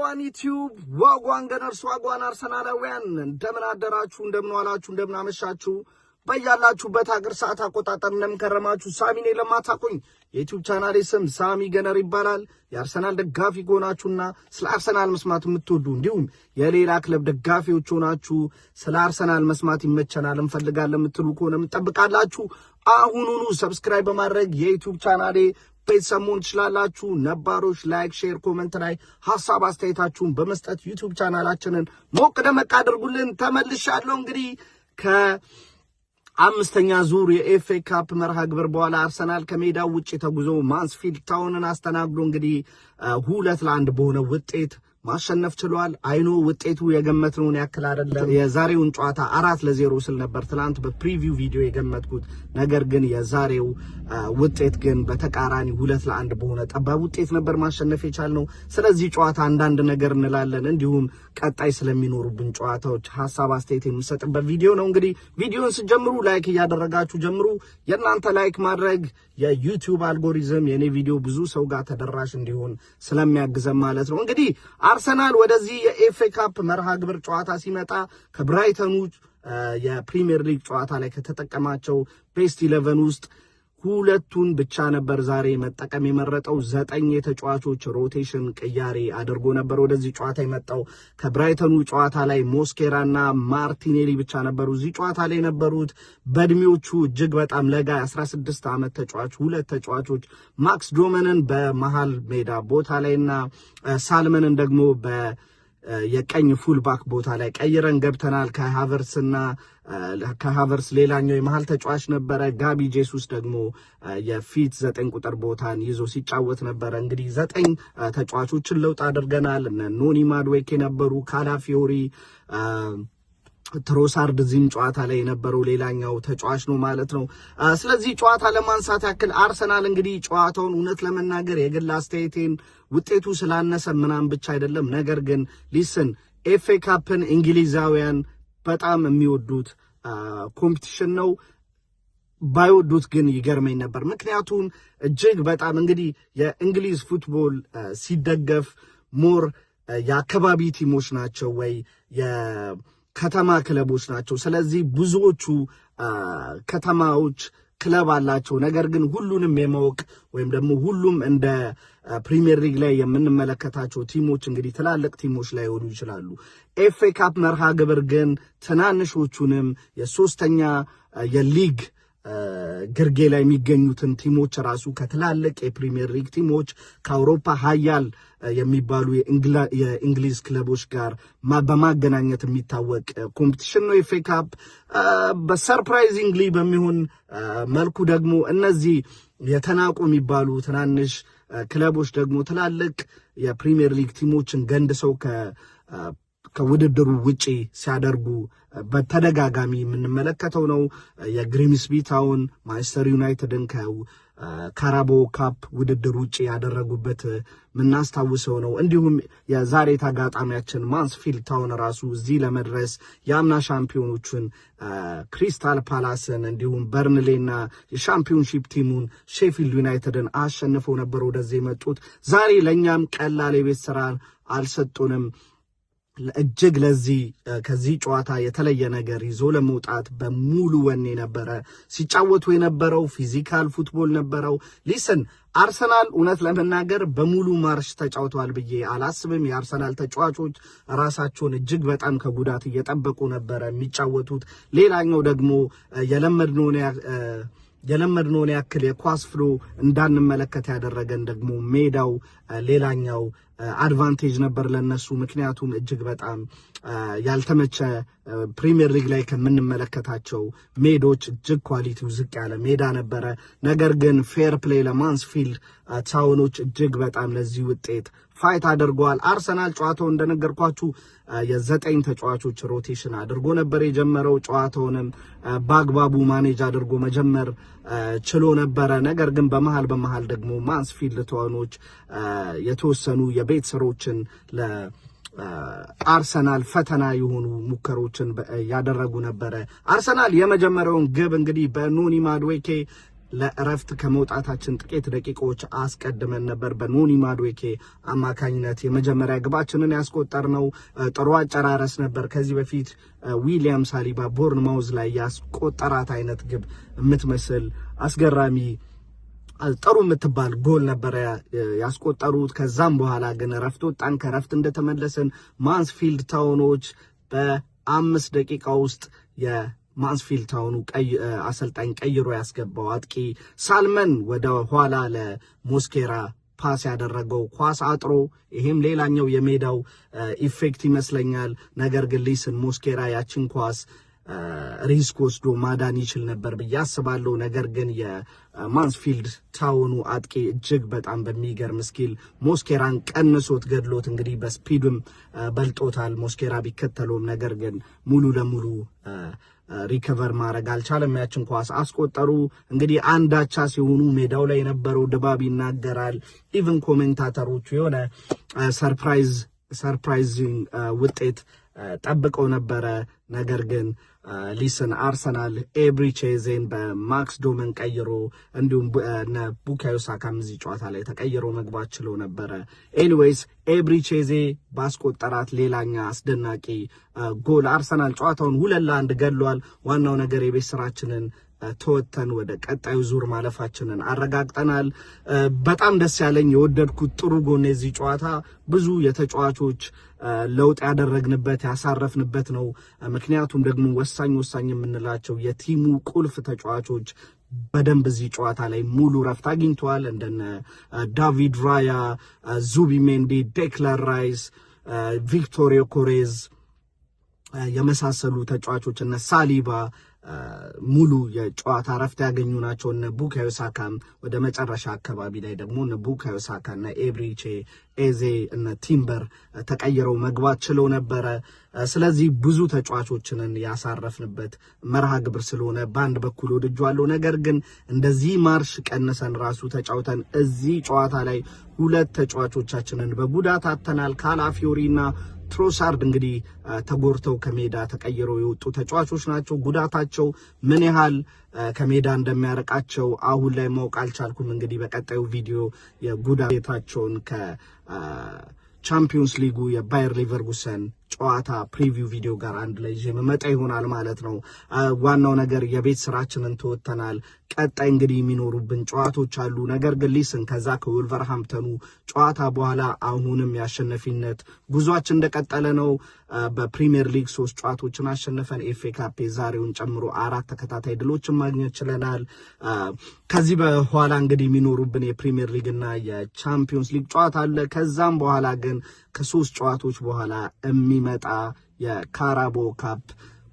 ዋጓን ዩቲዩብ ዋጓን ገነርስ ዋጓን አርሰናላውያን እንደምን አደራችሁ እንደምን ዋላችሁ እንደምን አመሻችሁ በያላችሁበት ሀገር ሰዓት አቆጣጠር እንደምከረማችሁ ሳሚ ነኝ ለማታውቁኝ የዩቲዩብ ቻናሌ ስም ሳሚ ገነር ይባላል የአርሰናል ደጋፊ ሆናችሁና ስለ አርሰናል መስማት የምትወዱ እንዲሁም የሌላ ክለብ ደጋፊዎች ሆናችሁ ስለ አርሰናል መስማት ይመቸናል እንፈልጋለን የምትሉ ከሆነ እንጠብቃላችሁ አሁኑኑ ሰብስክራይብ በማድረግ የዩቲዩብ ቻናሌ ቤተሰሙን ትችላላችሁ ነባሮች ላይክ ሼር ኮሜንት ላይ ሐሳብ አስተያየታችሁን በመስጠት ዩቲዩብ ቻናላችንን ሞቅ ደመቅ አድርጉልን ተመልሻለሁ እንግዲህ ከአምስተኛ ዙር የኤፍኤ ካፕ መርሃ ግብር በኋላ አርሰናል ከሜዳው ውጪ ተጉዞ ማንስፊልድ ታውንን አስተናግዶ እንግዲህ 2-1 በሆነ ውጤት ማሸነፍ ችሏል አይኖ ውጤቱ የገመትነውን ያክል አይደለም የዛሬውን ጨዋታ 4-0 ስል ነበር ትላንት በፕሪቪው ቪዲዮ የገመትኩት ነገር ግን የዛሬው ውጤት ግን በተቃራኒ 2-1 በሆነ ጠባብ ውጤት ነበር ማሸነፍ የቻልነው ስለዚህ ጨዋታ አንዳንድ ነገር እንላለን እንዲሁም ቀጣይ ስለሚኖሩብን ጨዋታዎች ሐሳብ አስተያየት የምሰጥበት ቪዲዮ ነው እንግዲህ ቪዲዮን ሲጀምሩ ላይክ ያደረጋችሁ ጀምሩ የእናንተ ላይክ ማድረግ የዩቲዩብ አልጎሪዝም የኔ ቪዲዮ ብዙ ሰው ጋር ተደራሽ እንዲሆን ስለሚያግዘን ማለት ነው እንግዲህ አርሰናል ወደዚህ የኤፍኤ ካፕ መርሃ ግብር ጨዋታ ሲመጣ ከብራይተኑ የፕሪሚየር ሊግ ጨዋታ ላይ ከተጠቀማቸው ቤስት 11 ውስጥ ሁለቱን ብቻ ነበር ዛሬ መጠቀም የመረጠው 9 የተጫዋቾች ሮቴሽን ቅያሬ አድርጎ ነበር ወደዚህ ጨዋታ የመጣው ከብራይተኑ ጨዋታ ላይ ሞስኬራና ማርቲኔሊ ብቻ ነበሩ እዚህ ጨዋታ ላይ ነበሩት በእድሜዎቹ እጅግ በጣም ለጋ 16 ዓመት ተጫዋች ሁለት ተጫዋቾች ማክስ ዶመንን በመሃል ሜዳ ቦታ ላይና ሳልመንን ደግሞ የቀኝ ፉልባክ ቦታ ላይ ቀይረን ገብተናል ከሃቨርስ ሌላኛው የመሃል ተጫዋች ነበረ ጋቢ ጄሱስ ደግሞ የፊት 9 ቁጥር ቦታን ይዞ ሲጫወት ነበረ እንግዲህ 9 ተጫዋቾችን ለውጥ አድርገናል ኖኒ ማድዌክ የነበሩ ካላፊዮሪ ትሮሳርድ ዚም ጨዋታ ላይ የነበረው ሌላኛው ተጫዋች ነው ማለት ነው ስለዚህ ጨዋታ ለማንሳት ያክል አርሰናል እንግዲህ ጨዋታውን እውነት ለመናገር የግል አስተያየቴን ውጤቱ ስላነሰ ምናምን ብቻ አይደለም ነገር ግን ሊስን ኤፍኤ ካፕን እንግሊዛውያን በጣም የሚወዱት ኮምፒቲሽን ነው ባይወዱት ግን ይገርመኝ ነበር ምክንያቱም እጅግ በጣም እንግዲህ የእንግሊዝ ፉትቦል ሲደገፍ ሞር የአካባቢ ቲሞች ናቸው ወይ ከተማ ክለቦች ናቸው ስለዚህ ብዙዎቹ ከተማዎች ክለብ አላቸው ነገር ግን ሁሉንም የማወቅ ወይም ደግሞ ሁሉም እንደ ፕሪሚየር ሊግ ላይ የምንመለከታቸው ቲሞች እንግዲህ ትላልቅ ቲሞች ላይ ሆኑ ይችላሉ ኤፍኤ ካፕ መርሃ ግብር ግን ትናንሾቹንም የሶስተኛ የሊግ ግርጌ ላይ የሚገኙትን ቲሞች ራሱ ከትላልቅ የፕሪሚየር ሊግ ቲሞች ከአውሮፓ ሀያል የሚባሉ የእንግሊዝ ክለቦች ጋር በማገናኘት የሚታወቅ ኮምፒቲሽን ነው ኤፍኤ ካፕ በሰርፕራይዚንግሊ በሚሆን መልኩ ደግሞ እነዚህ የተናቁ የሚባሉ ትናንሽ ክለቦች ደግሞ ትላልቅ የፕሪሚየር ሊግ ቲሞችን ገንድሰው ከውድድሩ ውጪ ሲያደርጉ በተደጋጋሚ የምንመለከተው ነው የግሪምስቢ ታውን ማንቸስተር ዩናይትድን ከካራቦ ካፕ ውድድር ውጪ ያደረጉበት ምናስታውሰው ነው እንዲሁም የዛሬ ተጋጣሚያችን ማንስፊልድ ታውን ራሱ እዚህ ለመድረስ የአምና ሻምፒዮኖችን ክሪስታል ፓላስን እንዲሁም በርንሌና የሻምፒዮንሺፕ ቲሙን ሼፊልድ ዩናይትድን አሸንፈው ነበር ወደዚህ የመጡት ዛሬ ለኛም ቀላል የቤት ስራ አልሰጡንም እጅግ ለዚህ ከዚህ ጨዋታ የተለየ ነገር ይዞ ለመውጣት በሙሉ ወኔ ነበረ ሲጫወቱ የነበረው ፊዚካል ፉትቦል ነበረው ሊስን አርሰናል እውነት ለመናገር በሙሉ ማርሽ ተጫውተዋል ብዬ አላስብም የአርሰናል ተጫዋቾች ራሳቸውን እጅግ በጣም ከጉዳት እየጠበቁ ነበረ የሚጫወቱት ሌላኛው ደግሞ የለመድነውን ያክል የኳስ ፍሎ እንዳንመለከት ያደረገን ደግሞ ሜዳው ሌላኛው አድቫንቴጅ ነበር ለነሱ ምክንያቱም እጅግ በጣም ያልተመቸ ፕሪሚየር ሊግ ላይ ከምንመለከታቸው ሜዶች እጅግ ኳሊቲው ዝቅ ያለ ሜዳ ነበረ ነገር ግን ፌር ፕሌይ ለማንስፊልድ ታውኖች እጅግ በጣም ለዚህ ውጤት ፋይት አድርጓል አርሰናል ጨዋታው እንደነገርኳችሁ የ9 ተጫዋቾች ሮቴሽን አድርጎ ነበር የጀመረው ጨዋታውንም በአግባቡ ማኔጅ አድርጎ መጀመር ችሎ ነበረ ነገር ግን በመሃል ደግሞ ማንስፊልድ ታውኖች የተወሰኑ የቤት ስራዎችን አርሰናል ፈተና የሆኑ ሙከሮችን ያደረጉ ነበር አርሰናል የመጀመሪያውን ግብ እንግዲህ በኖኒ ማድዌኬ ለእረፍት ከመውጣታችን ጥቂት ደቂቃዎች አስቀድመን ነበር በኖኒ ማዱዌኬ አማካኝነት የመጀመሪያ ግባችንን ያስቆጠርነው። ጥሩ አጨራረስ ነበር። ከዚህ በፊት ዊሊያም ሳሊባ ቦርንማውዝ ላይ ያስቆጠራት አይነት ግብ የምትመስል አስገራሚ ጥሩ የምትባል ጎል ነበር ያስቆጠሩት። ከዛም በኋላ ግን እረፍት ወጣን። ከእረፍት እንደተመለስን ማንስፊልድ ታውኖች በ5 ደቂቃ ውስጥ የማንስፊልድ ታውኑ አሰልጣኝ ቀይሮ ያስገባው አጥቂ ሳልመን ወደ ኋላ ለሞስኬራ ፓስ ያደረገው ኳስ አጥሮ፣ ይሄም ሌላኛው የሜዳው ኢፌክት ይመስለኛል። ነገር ግን ሊስን ሞስኬራ ያችን ኳስ ሪስክ ወስዶ ማዳን ይችል ነበር ብዬ አስባለሁ። ነገር ግን የማንስፊልድ ታውኑ አጥቂ እጅግ በጣም በሚገርም ስኪል ሞስኬራን ቀንሶት ገድሎት እንግዲህ በስፒድም በልጦታል ሞስኬራ ቢከተለውም፣ ነገር ግን ሙሉ ለሙሉ ሪከቨር ማድረግ አልቻለም። ያችን ኳስ አስቆጠሩ። እንግዲህ አንዳቻ ሲሆኑ ሜዳው ላይ የነበረው ድባብ ይናገራል። ኢቭን ኮሜንታተሮቹ የሆነ ሰርፕራይዚንግ ውጤት ጠብቀው ነበረ። ነገር ግን ሊስን አርሰናል ኤብሪቼዜን በማክስ ዶመን ቀይሮ እንዲሁም ቡካዮ ሳካም እዚህ ጨዋታ ላይ ተቀይሮ መግባት ችሎ ነበረ። ኤኒዌይስ ኤብሪቼዜ ባስቆጠራት ሌላኛ አስደናቂ ጎል አርሰናል ጨዋታውን 2-1 ገድሏል። ዋናው ነገር የቤት ስራችንን ተወተን ወደ ቀጣዩ ዙር ማለፋችንን አረጋግጠናል። በጣም ደስ ያለኝ የወደድኩት ጥሩ ጎን የዚህ ጨዋታ ብዙ የተጫዋቾች ለውጥ ያደረግንበት ያሳረፍንበት ነው። ምክንያቱም ደግሞ ወሳኝ የምንላቸው የቲሙ ቁልፍ ተጫዋቾች በደንብ እዚህ ጨዋታ ላይ ሙሉ ረፍት አግኝተዋል። እንደነ ዳቪድ ራያ፣ ዙቢሜንዲ፣ ዴክላን ራይስ፣ ቪክቶር ዮኬሬዝ የመሳሰሉ ተጫዋቾች እነ ሳሊባ ሙሉ የጨዋታ ረፍት ያገኙ ናቸው። እነ ቡካዮ ሳካም ወደ መጨረሻ አካባቢ ላይ ደግሞ እነ ቡካዮ ሳካ እና ኤብሪቼ ኤዜ እነ ቲምበር ተቀይረው መግባት ችለው ነበረ። ስለዚህ ብዙ ተጫዋቾችን ያሳረፍንበት መርሃ ግብር ስለሆነ በአንድ በኩል ወድጄዋለሁ። ነገር ግን እንደዚህ ማርሽ ቀንሰን ራሱ ተጫውተን እዚህ ጨዋታ ላይ 2 ተጫዋቾቻችንን በጉዳት አጥተናል። ካላፊዮሪና ትሮሳርድ እንግዲህ ተጎርተው ከሜዳ ተቀይረው የወጡ ተጫዋቾች ናቸው። ጉዳታቸው ምን ያህል ከሜዳ እንደሚያርቃቸው አሁን ላይ ማወቅ አልቻልኩም። እንግዲህ በቀጣዩ ቪዲዮ የጉዳታቸውን ከቻምፒዮንስ ሊጉ የባየር ሌቨርኩሰን ጨዋታ ፕሪቪው ቪዲዮ ጋር አንድ ላይ ይዤ መመጣ ይሆናል ማለት ነው። ዋናው ነገር የቤት ስራችንን ተወተናል። ቀጣይ እንግዲህ የሚኖሩብን ጨዋታዎች አሉ። ነገር ግን ሊስን ከዛ ከወልቨርሃምፕተኑ ጨዋታ በኋላ አሁንም ያሸነፊነት ጉዟችን እንደቀጠለ ነው። በፕሪሚየር ሊግ 3 ጨዋታዎችን አሸነፈን። ኤፍኤ ካፕ ዛሬውን ጨምሮ 4 ተከታታይ ድሎችን ማግኘት ችለናል። ከዚህ በኋላ እንግዲህ የሚኖሩብን የፕሪሚየር ሊግ እና የቻምፒዮንስ ሊግ ጨዋታ አለ። ከዛም በኋላ ግን ከ3 ጨዋታዎች በኋላ የሚመጣ የካራቦ ካፕ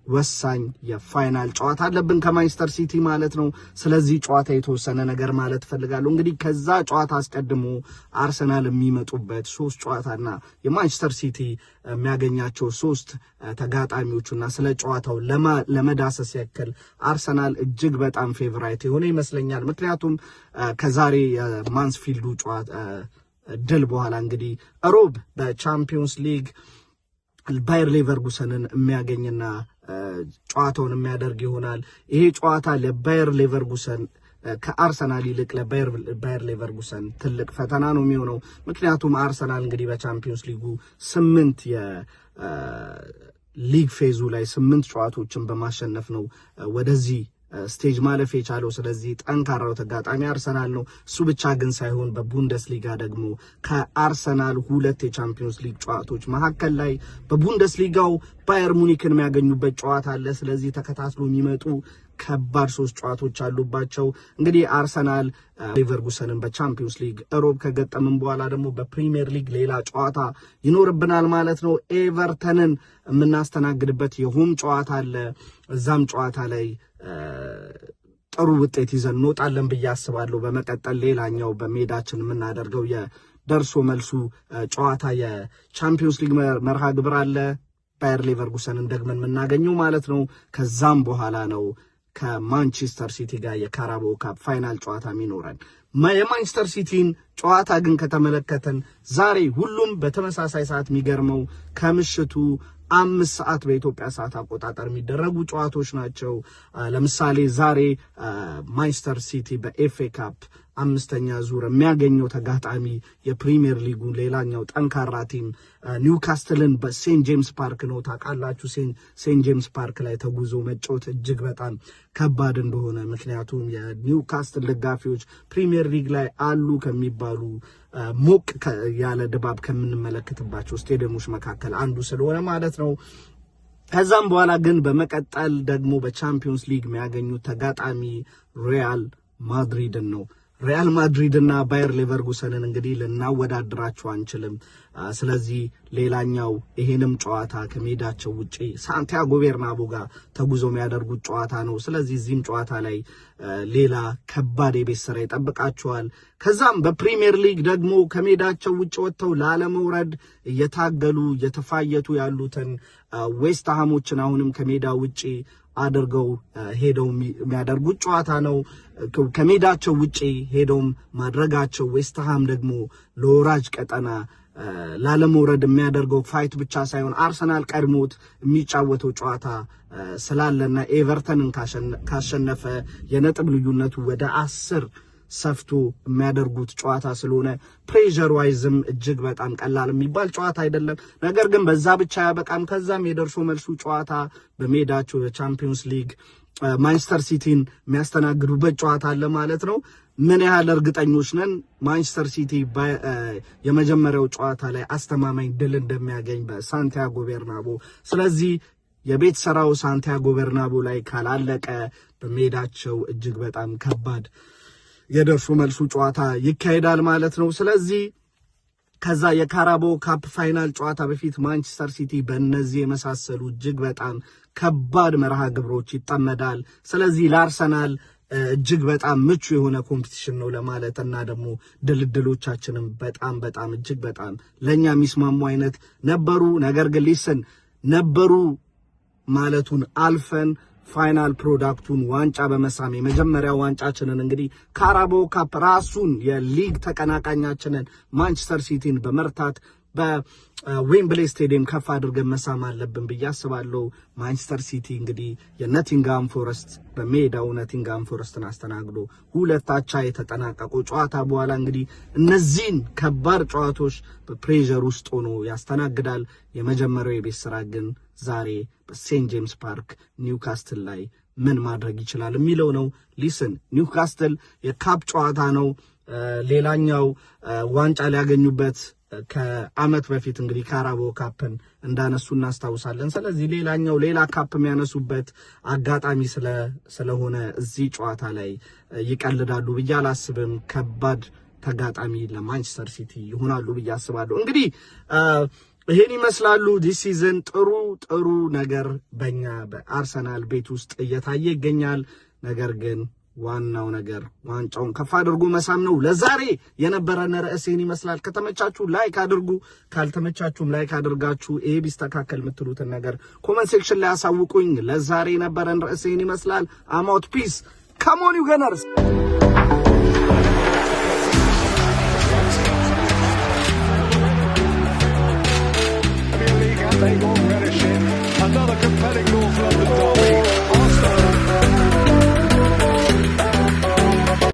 ወሳኝ የፋይናል ጨዋታ አለብን ከማንቸስተር ሲቲ ማለት ነው። ስለዚህ ጨዋታ የተወሰነ ነገር ማለት ፈልጋለሁ። እንግዲህ ከዛ ጨዋታ አስቀድሞ አርሰናል የሚመጡበት 3 ጨዋታና የማንቸስተር ሲቲ የሚያገኛቸው 3 ተጋጣሚዎችና ስለ ጨዋታው ለመዳሰስ ያክል አርሰናል እጅግ በጣም ፌቨራይት የሆነ ይመስለኛል። ምክንያቱም ከዛሬ የማንስፊልዱ ጨዋታ ድል በኋላ እንግዲህ ሮብ በቻምፒዮንስ ሊግ ባየር ሌቨርኩሰንን የሚያገኝና ጨዋታውን የሚያደርግ ይሆናል። ይሄ ጨዋታ ለባየር ሌቨርኩሰን ከአርሰናል ይልቅ ለባየር ሌቨርኩሰን ትልቅ ፈተና ነው የሚሆነው። ምክንያቱም አርሰናል እንግዲህ በቻምፒዮንስ ሊጉ 8 የሊግ ፌዙ ላይ 8 ጨዋታዎችን በማሸነፍ ነው ወደዚህ ስቴጅ ማለፍ የቻለው። ስለዚህ ጠንካራው ተጋጣሚ አርሰናል ነው። እሱ ብቻ ግን ሳይሆን በቡንደስሊጋ ደግሞ ከአርሰናል 2 የቻምፒዮንስ ሊግ ጨዋታዎች መካከል ላይ በቡንደስሊጋው ባየር ሙኒክን የሚያገኙበት ጨዋታ አለ። ስለዚህ ተከታትሎ የሚመጡ ከባድ 3 ጨዋታዎች አሉባቸው። እንግዲህ አርሰናል ሌቨርኩሰንን በቻምፒዮንስ ሊግ ሮብ ከገጠምን በኋላ ደግሞ በፕሪሚየር ሊግ ሌላ ጨዋታ ይኖርብናል ማለት ነው። ኤቨርተንን የምናስተናግድበት የሆም ጨዋታ አለ። እዛም ጨዋታ ላይ ጥሩ ውጤት ይዘን እንወጣለን ብዬ አስባለሁ። በመቀጠል ሌላኛው በሜዳችን የምናደርገው የደርሶ መልሱ ጨዋታ የቻምፒዮንስ ሊግ መርሃ ግብር አለ። ባየር ሌቨርኩሰንን ደግመን የምናገኘው ማለት ነው። ከዛም በኋላ ነው ከማንቸስተር ሲቲ ጋር የካራቦ ካፕ ፋይናል ጨዋታ የሚኖረን። የማንቸስተር ሲቲን ጨዋታ ግን ከተመለከተን ዛሬ ሁሉም በተመሳሳይ ሰዓት የሚገርመው ከምሽቱ 5 ሰዓት በኢትዮጵያ ሰዓት አቆጣጠር የሚደረጉ ጨዋታዎች ናቸው። ለምሳሌ ዛሬ ማንቸስተር ሲቲ በኤፍኤ ካፕ 5ኛ ዙር የሚያገኘው ተጋጣሚ የፕሪሚየር ሊጉ ሌላኛው ጠንካራ ቲም ኒውካስትልን በሴንት ጄምስ ፓርክ ነው። ታውቃላችሁ ሴንት ጄምስ ፓርክ ላይ ተጉዞ መጫወት እጅግ በጣም ከባድ እንደሆነ፣ ምክንያቱም የኒውካስትል ደጋፊዎች ፕሪሚየር ሊግ ላይ አሉ ከሚባሉ ሞቅ ያለ ድባብ ከምንመለከትባቸው ስቴዲየሞች መካከል አንዱ ስለሆነ ማለት ነው። ከዛም በኋላ ግን በመቀጠል ደግሞ በቻምፒዮንስ ሊግ የሚያገኙት ተጋጣሚ ሪያል ማድሪድን ነው። ሪያል ማድሪድና ባየር ሌቨርኩሰንን እንግዲህ ልናወዳድራቸው አንችልም። ስለዚህ ሌላኛው ይሄንም ጨዋታ ከሜዳቸው ውጪ ሳንቲያጎ ቤርናቡ ጋር ተጉዞ የሚያደርጉት ጨዋታ ነው። ስለዚህ እዚህም ጨዋታ ላይ ሌላ ከባድ የቤት ስራ ይጠብቃቸዋል። ከዛም በፕሪሚየር ሊግ ደግሞ ከሜዳቸው ውጪ ወጥተው ላለመውረድ እየታገሉ እየተፋየቱ ያሉትን ዌስትሃሞችን አሁንም ከሜዳ ውጪ አድርገው ሄደው የሚያደርጉት ጨዋታ ነው። ከሜዳቸው ውጪ ሄደው ማድረጋቸው ዌስትሃም ደግሞ ለወራጅ ቀጠና ላለመውረድ የሚያደርገው ፋይት ብቻ ሳይሆን አርሰናል ቀድሞት የሚጫወተው ጨዋታ ስላለና ኤቨርተንን ካሸነፈ የነጥብ ልዩነቱ ወደ 10 ሰፍቶ የሚያደርጉት ጨዋታ ስለሆነ ፕሬሸር ዋይዝም እጅግ በጣም ቀላል የሚባል ጨዋታ አይደለም። ነገር ግን በዛ ብቻ ያበቃም። ከዛም የደርሶ መልሱ ጨዋታ በሜዳቸው የቻምፒዮንስ ሊግ ማንቸስተር ሲቲን የሚያስተናግዱበት ጨዋታ አለ ማለት ነው። ምን ያህል እርግጠኞች ነን ማንቸስተር ሲቲ የመጀመሪያው ጨዋታ ላይ አስተማማኝ ድል እንደሚያገኝ በሳንቲያጎ ቤርናቦ። ስለዚህ የቤት ሰራው ሳንቲያጎ ቤርናቦ ላይ ካላለቀ በሜዳቸው እጅግ በጣም ከባድ የደርሶ መልሱ ጨዋታ ይካሄዳል ማለት ነው። ስለዚህ ከዛ የካራቦ ካፕ ፋይናል ጨዋታ በፊት ማንቸስተር ሲቲ በእነዚህ የመሳሰሉ እጅግ በጣም ከባድ መርሃ ግብሮች ይጠመዳል። ስለዚህ ለአርሰናል እጅግ በጣም ምቹ የሆነ ኮምፒቲሽን ነው ለማለት እና ደግሞ ድልድሎቻችንም በጣም እጅግ በጣም ለኛ የሚስማሙ አይነት ነበሩ። ነገር ግን ሊስን ነበሩ ማለቱን አልፈን ፋይናል ፕሮዳክቱን ዋንጫ በመሳም የመጀመሪያው ዋንጫችንን እንግዲህ ካራቦ ካፕ ራሱን የሊግ ተቀናቃኛችንን ማንቸስተር ሲቲን በመርታት በዌምብሌይ ስቴዲየም ከፍ አድርገን መሳም አለብን ብዬ አስባለሁ። ማንቸስተር ሲቲ እንግዲህ የኖቲንግሃም ፎረስት በሜዳው ኖቲንግሃም ፎረስትን አስተናግዶ 2-2 የተጠናቀቁ ጨዋታ በኋላ እንግዲህ እነዚህን ከባድ ጨዋታዎች በፕሬሸር ውስጥ ሆኖ ያስተናግዳል። የመጀመሪያው የቤት ስራ ግን ዛሬ በሴንት ጄምስ ፓርክ ኒውካስትል ላይ ምን ማድረግ ይችላል የሚለው ነው። ሊስን ኒውካስትል የካፕ ጨዋታ ነው። ሌላኛው ዋንጫ ሊያገኙበት ከአመት በፊት እንግዲህ ካራቦ ካፕን እንዳነሱ እናስታውሳለን። ስለዚህ ሌላ ካፕ የሚያነሱበት አጋጣሚ ስለሆነ እዚህ ጨዋታ ላይ ይቀልዳሉ ብዬ አላስብም። ከባድ ተጋጣሚ ለማንቸስተር ሲቲ ይሆናሉ ብዬ አስባለሁ። እንግዲህ ይሄን ይመስላሉ። ዲስ ሲዝን ጥሩ ነገር በእኛ በአርሰናል ቤት ውስጥ እየታየ ይገኛል። ነገር ግን ዋናው ነገር ዋንጫውን ከፍ አድርጎ መሳም ነው። ለዛሬ የነበረን ርዕሴን ይመስላል። ከተመቻችሁ ላይክ አድርጉ፣ ካልተመቻችሁም ላይክ አድርጋችሁ ይሄ ቢስተካከል የምትሉትን ነገር ኮመንት ሴክሽን ላይ አሳውቁኝ። ለዛሬ የነበረን ርዕሴን ይመስላል። አም አውት ፒስ ካም ኦን ዩ ገነርስ።